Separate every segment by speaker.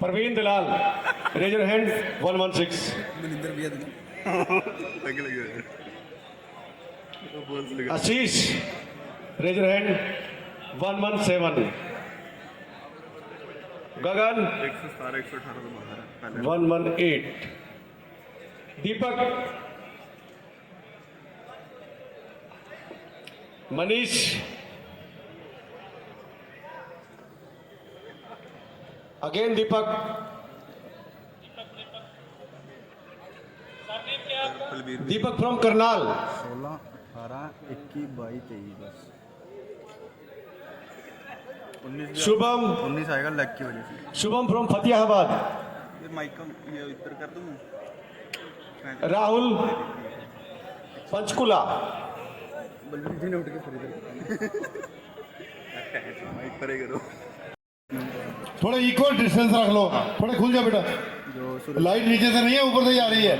Speaker 1: Parveen Dalal, raise your hand, 116. Ashish, raise your hand, 117. Gagan, 118. Deepak, Manish, again Deepak, Deepak from Karnal,
Speaker 2: 16, 18, 21, 22, 23 बस 19
Speaker 1: शुभम,
Speaker 2: 19 आएगा lag की वजह से।
Speaker 1: शुभम फ्रॉम फतेहाबाद,
Speaker 2: ये माइक का ये इधर कर दूं मैं?
Speaker 1: राहुल पंचकुला,
Speaker 2: बलवीर जी ने उठ के फिर इधर माइक परे करो।
Speaker 3: थोड़ा इक्वल डिस्टेंस रख लो, थोड़े खुल जा बेटा। लाइट नीचे से नहीं है, ऊपर से ही आ रही है,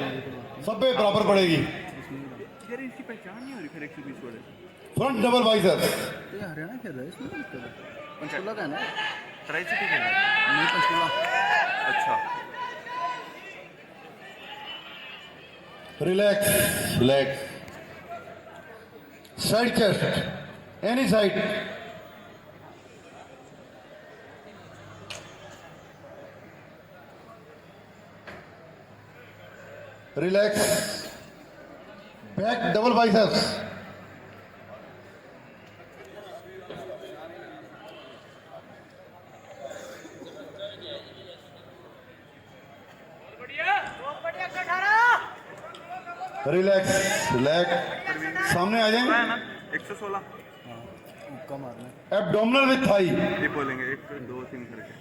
Speaker 3: सब पे बराबर पड़ेगी।
Speaker 2: यार इसकी पहचान नहीं हो रही फिर 120 वाले।
Speaker 3: Front double biceps.
Speaker 2: ये हरियाणा खेल रहा है इसमें पंचकुला का है ना? ट्राई सिटी खेल रहा है नहीं पंचकुला। अच्छा
Speaker 3: relax relax. Side chest, any side. Relax. Back double biceps. Relax relax. सामने आ जाएंगे।
Speaker 2: 116 मुक्का मारना।
Speaker 3: Abdominal with thigh.
Speaker 2: ये बोलेंगे 1 2 3 करके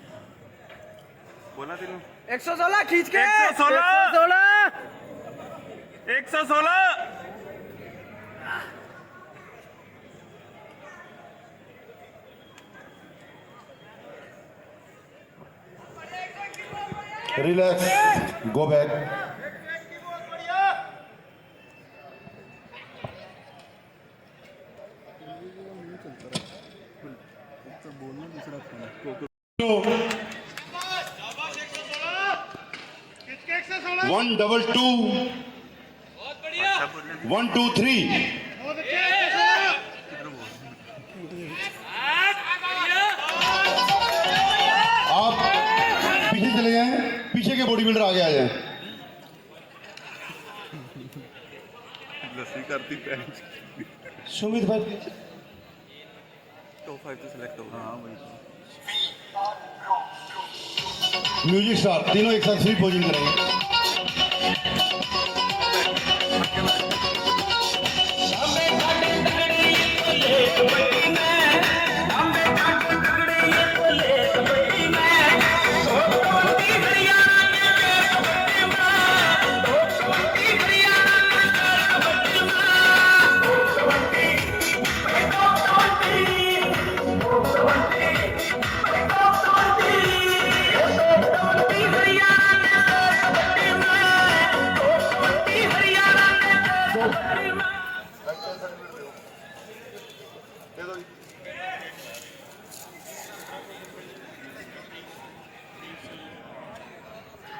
Speaker 2: बोला तेरे
Speaker 4: 116 खींच के
Speaker 2: 116 116
Speaker 3: रिलैक्स, गो बैक।
Speaker 2: बोलना दूसरा
Speaker 3: 122 123। आप पीछे चले जाएं, पीछे के बॉडी बिल्डर आगे आ जाएं।
Speaker 2: लस्सी करती पैंच
Speaker 3: सुमित भाई
Speaker 2: टॉप 5 तो सिलेक्ट हो। हाँ वही
Speaker 3: म्यूजिक स्टार, तीनों एक साथ फ्री पोजिंग करेंगे।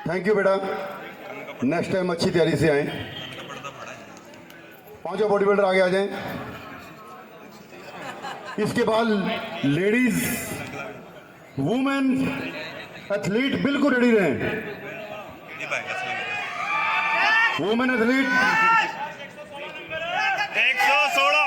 Speaker 3: थैंक यू बेटा, नेक्स्ट टाइम अच्छी तैयारी से आए। पांचों बॉडी बिल्डर आगे आ जाएं। इसके बाद लेडीज वुमेन एथलीट बिल्कुल रेडी रहें। Women athlete
Speaker 2: 116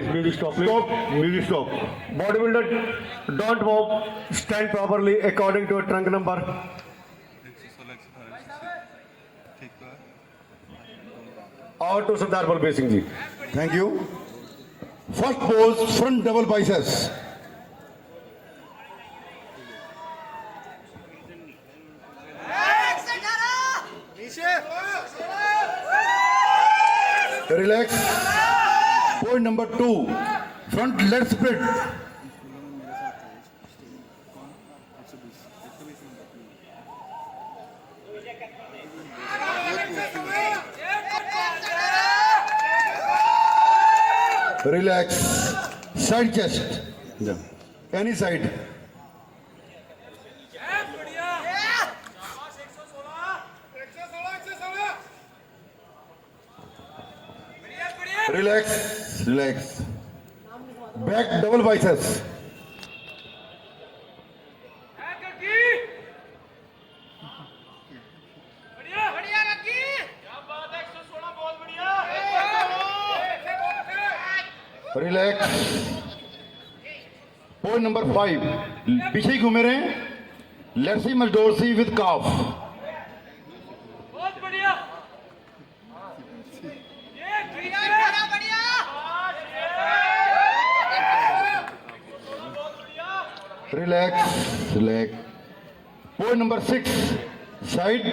Speaker 1: Music stop, please.
Speaker 3: stop, music stop.
Speaker 1: Bodybuilder, don't walk. Stand properly according to a trunk number. और to Sardar Balbir Singh ji.
Speaker 3: Thank you. First pose front double biceps. Relax. Point number 2. Front leg split. Relax. Side chest. Any side. Relax. Relax. Back double biceps. Relax. Point number 5. पीछे ही घूमे रहे. Let's see dorsi with calf.
Speaker 4: बहुत बढ़िया ये बढ़िया
Speaker 3: Relax. Relax. Point number 6. Side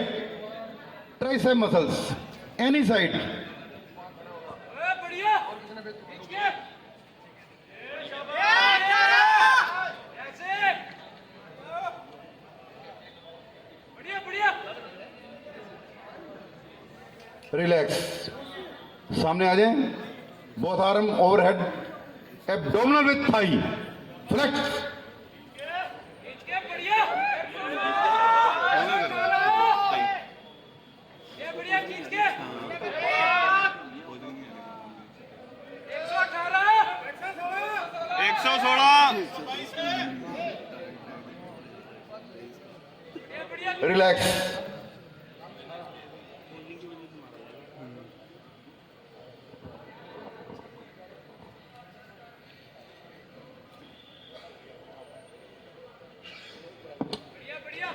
Speaker 3: tricep muscles. Any side.
Speaker 4: बढ़िया बढ़िया बढ़िया
Speaker 3: Relax. सामने आ जाएं. Both arm overhead. Abdominal with thigh. Flex.
Speaker 4: बढ़िया ये बढ़िया खींच के
Speaker 5: 116
Speaker 3: Relax.
Speaker 4: बढ़िया बढ़िया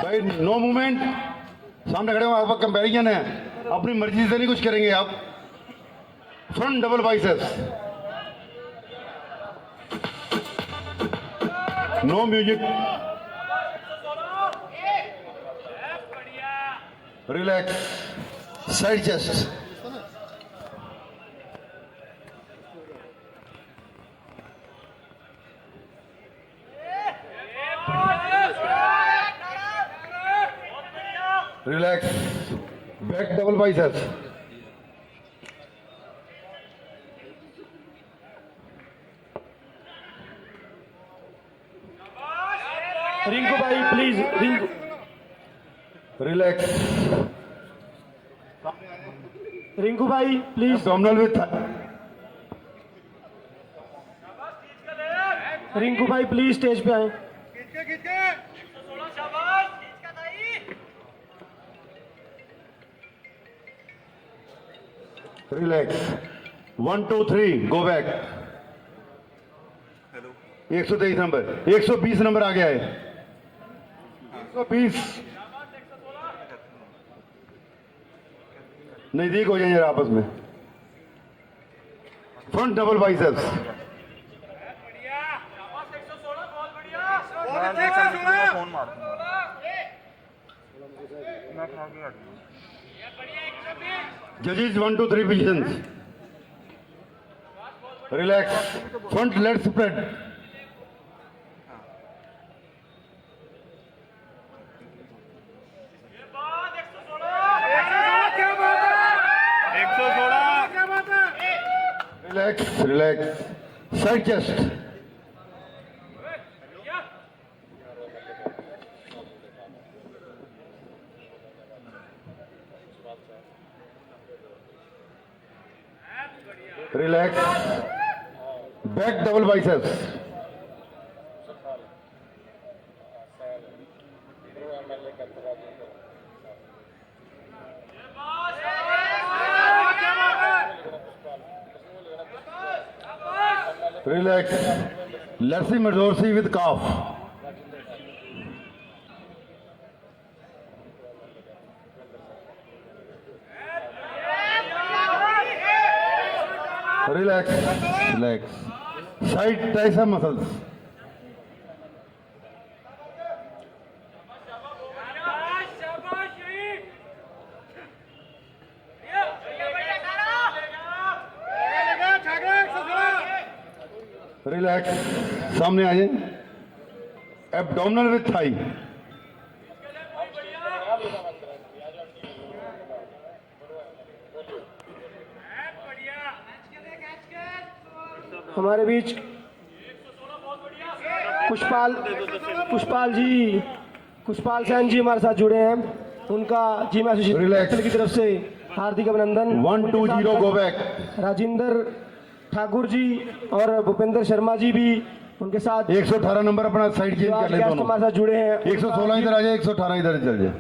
Speaker 3: भाई नो मूवमेंट. सामने खड़े हो आपका कंपैरिजन है. अपनी मर्जी से नहीं कुछ करेंगे आप. Front double biceps. No music. Relax. Side chest. Relax. Back double biceps.
Speaker 1: Rinku भाई प्लीज. रिंकू
Speaker 3: Relax.
Speaker 1: रिंकू भाई प्लीज.
Speaker 3: Abdominal with
Speaker 1: रिंकू भाई प्लीज स्टेज पे आए.
Speaker 3: Relax. 1, 2, 3. Go back. 123 number. 120 number आ गया है. 120. नजदीक हो जाएंगे आपस में. Front double biceps.
Speaker 5: फोन मार दूंगा मैं खा के हट
Speaker 3: Judges 1 to 3 positions. Relax. Front leg spread. Relax, relax. Side chest. Relax. Back double biceps. Relax. Lursi Madorsi with calf. Relax. Relax. Side tricep muscles.
Speaker 4: शाबाश यही
Speaker 3: रिलैक्स सामने आ जाए एब्डोमिनल विथ थाई
Speaker 1: हमारे बीच पुष्पाल सैन जी हमारे साथ जुड़े हैं। उनका जिम
Speaker 3: Relax.
Speaker 1: एसोसिएशन की तरफ से हार्दिक अभिनंदन।
Speaker 3: 1-2-0 गो बैक
Speaker 1: राजेंद्र ठाकुर जी और भूपेंद्र शर्मा जी भी उनके साथ
Speaker 3: 118 नंबर अपना साइड चेंज कर ले दोनों
Speaker 1: हमारे साथ जुड़े हैं।
Speaker 3: 116 इधर आ जाए 118 इधर चल जाए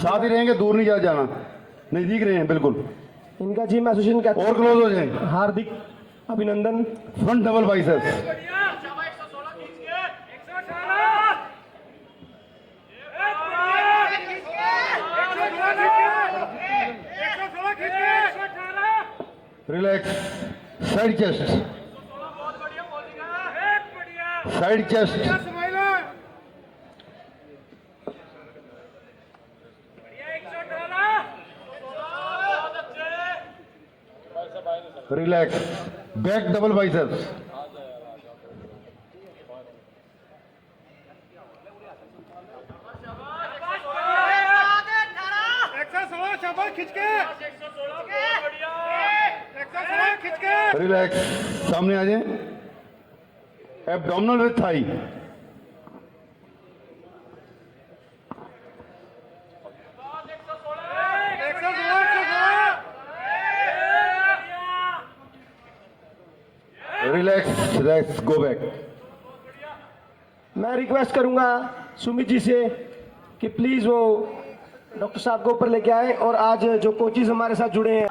Speaker 3: साथ ही रहेंगे दूर नहीं जाना नजदीक रहे हैं बिल्कुल
Speaker 1: इनका जिम एसोसिएशन का
Speaker 3: और क्लोज हो जाए
Speaker 1: हार्दिक अभिनंदन।
Speaker 3: Front double biceps relax side chest side chest relax back double biceps relax सामने आ जाए abdominal with thigh relax relax go back
Speaker 1: मैं रिक्वेस्ट करूंगा सुमित जी से कि प्लीज वो डॉक्टर साहब को ऊपर लेके आए और आज जो कोचेज हमारे साथ जुड़े हैं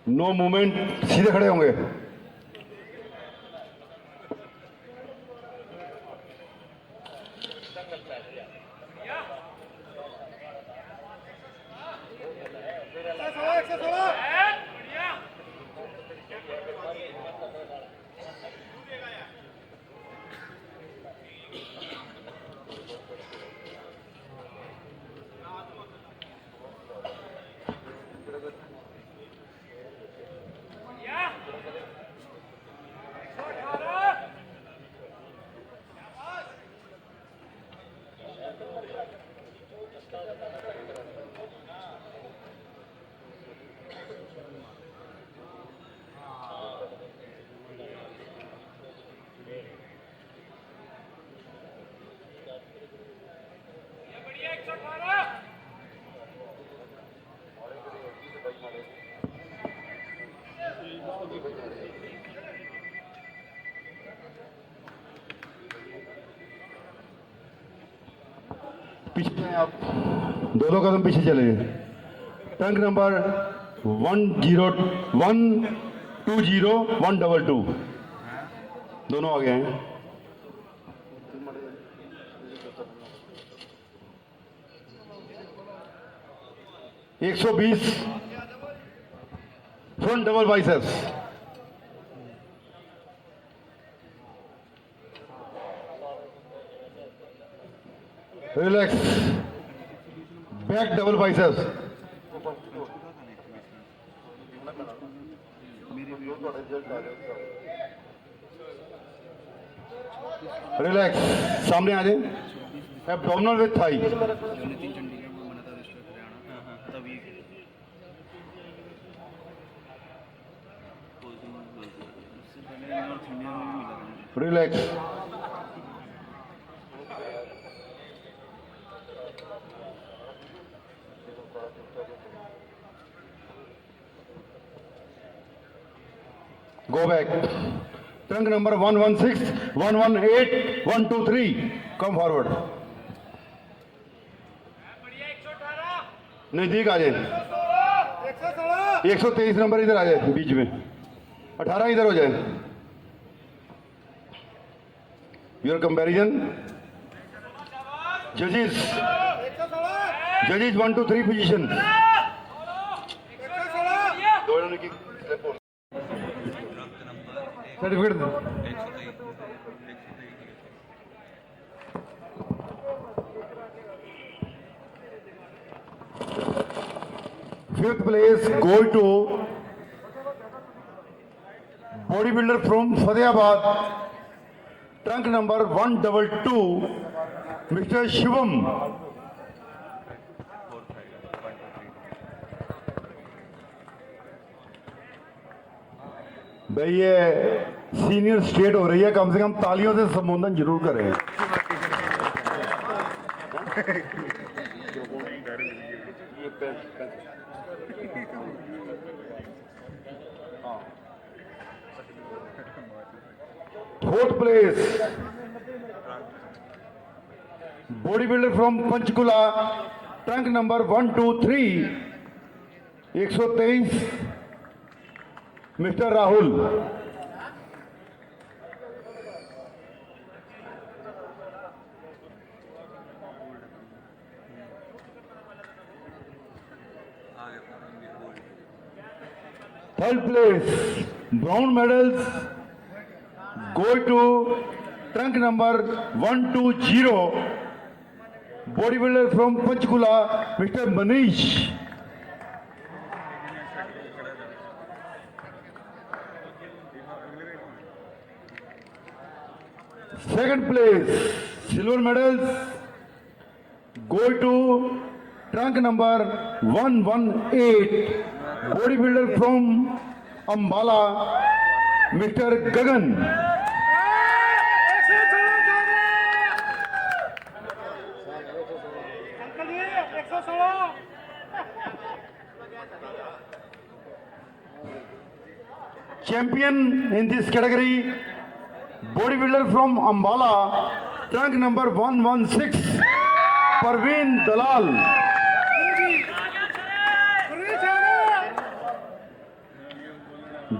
Speaker 3: नो मूवमेंट सीधे खड़े होंगे पीछे आप दोनों कदम पीछे चले टंग नंबर 10120 दोनों आ गए हैं एक 120 front double biceps relax, back double biceps, relax, सामने आ जाए, abdominal with thigh,
Speaker 2: Nitin Chandigarh में बना था डिस्ट्रिक्ट हरियाणा तभी उससे पहले नॉर्थ इंडिया में भी मिला था मुझे।
Speaker 3: Relax, go back, trunk number 116, 118, 123, come forward,
Speaker 5: बढ़िया 118
Speaker 3: नजदीक आ जाए, 123 नंबर इधर आ जाए बीच में, 18 इधर हो जाए, योर कंपैरिजन, जजेस, जजेस 1 to 3 position, certificate fifth place go to body builder from Fatehabad, trunk number 122, mister Shivam. भाई ये सीनियर स्टेट हो रही है, कम से कम तालियों से संबोधन जरूर करें। Fourth place body builder from Panchkula, trunk number 123, 123, mister Rahul. Third place brown medals go to trunk number 120, bodybuilder from Panchkula, Mr. Manish। Second place silver medals go to trunk number 118, bodybuilder from Ambala, Mr. Gagan।
Speaker 5: Uncle ji 116
Speaker 3: Champion in this category, bodybuilder from Ambala, trunk number 116, Parveen Dalal।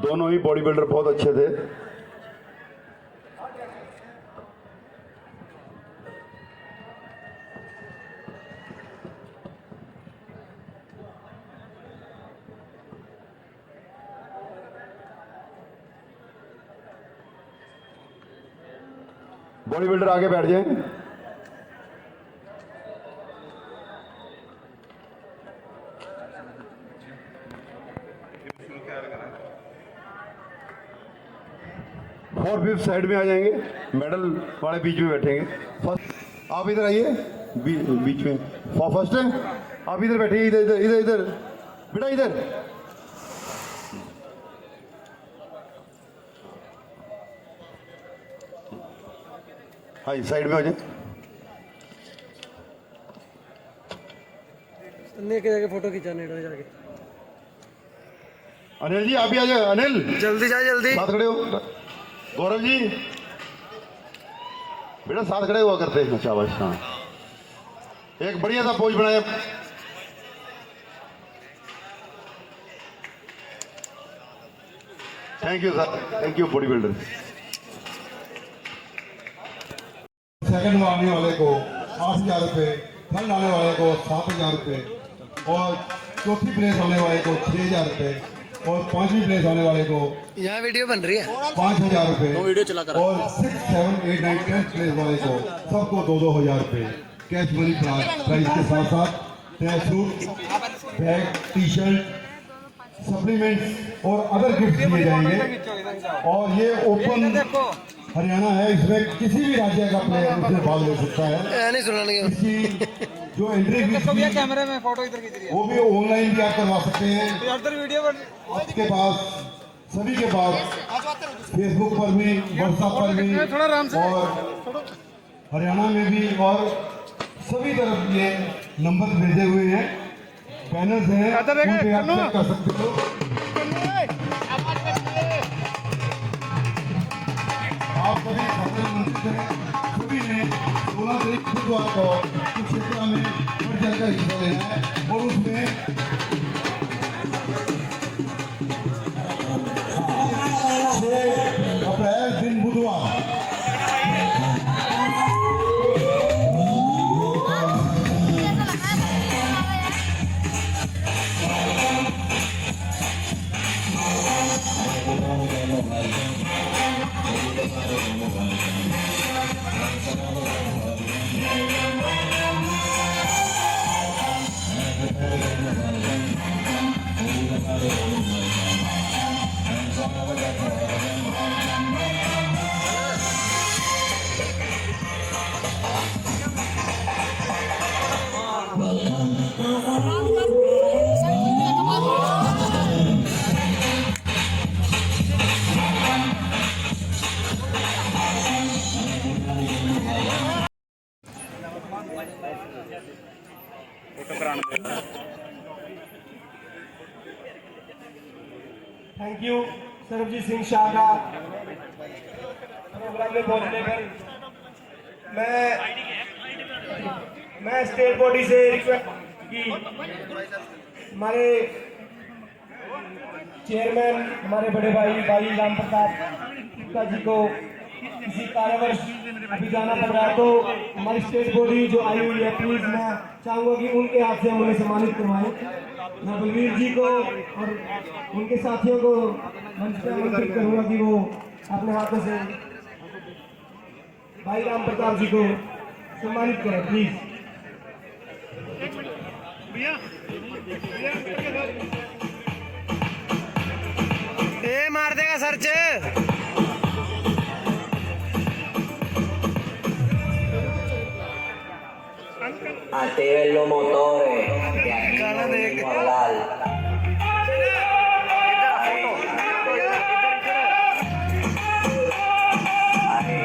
Speaker 3: दोनों ही body builder बहुत अच्छे थे। Body builder आगे बैठ जाए। Four fifth side में आ जाएंगे, medal वाले बीच में बैठेंगे। फर्स्ट आप इधर आइए, बीच में फर्स्ट है, आप इधर बैठिए, इधर इधर इधर इधर बेटा इधर। हाँ साइड में हो जाए।
Speaker 6: लेके जाके फोटो खिंचाने जाके।
Speaker 3: अनिल जी आप भी आ जाए, अनिल
Speaker 6: जल्दी जा जल्दी।
Speaker 3: साथ खड़े हो। गौरव जी बेटा साथ खड़े हुआ करते हैं। शाबाश। हाँ एक बढ़िया सा पोज बनाया। Thank you sir, thank you body builder.
Speaker 7: Second आने वाले को 8,000 रुपये, थर्ड आने वाले को 7,000 रुपये और चौथी प्लेस आने वाले को 6,000 रुपये और पांचवी प्लेस आने वाले को
Speaker 6: यहाँ वीडियो बन रही है
Speaker 7: 5,000 रुपये और 6, 7, 8, 9, 10 प्लेस वाले को सबको 2-2 हज़ार रुपये। कैश मनी प्राइस के साथ साथ track suit, bag, T shirt, supplements और अदर गिफ्ट दिए जाएंगे। और ये ओपन हरियाणा है, इसमें किसी भी राज्य का प्लेयर इसमें भाग ले सकता है।
Speaker 6: नहीं सुना नहीं
Speaker 7: इसकी जो एंट्री फीस
Speaker 6: कैमरे में फोटो इधर खींच रही है
Speaker 7: वो भी ऑनलाइन भी आप करवा सकते हैं।
Speaker 6: उधर वीडियो बन
Speaker 7: आपके पास सभी के पास फेसबुक पर भी, व्हाट्सएप पर भी और हरियाणा में भी और सभी तरफ ये नंबर भेजे हुए हैं, बैनर्स हैं, उन पे आप चेक कर सकते हो। आप सभी सभी ने 16 तारीख बुधवार को कुरुक्षेत्र में बढ़ चढ़कर हिस्सा लेना है और उसमें 6 अप्रैल दिन बुधवार
Speaker 1: थैंक यू सरबजीत सिंह शाह का प्रोग्राम में पहुंचने पर। मैं स्टेट बॉडी से रिक्वेस्ट की हमारे चेयरमैन हमारे बड़े भाई राम प्रताप गुप्ता जी को किसी कार्यवर्ष अभी जाना पड़ रहा है, तो हमारी स्टेट बॉडी जो आई हुई है प्लीज मैं चाहूंगा कि उनके हाथ से हम उन्हें सम्मानित करवाएं। मैं बलवीर जी को और उनके साथियों को मंच पर आमंत्रित करूंगा कि वो अपने हाथों से भाई राम प्रताप जी को सम्मानित करें प्लीज।
Speaker 6: मार देगा search
Speaker 8: Attiven los motores de aquí Morlal. Ahí.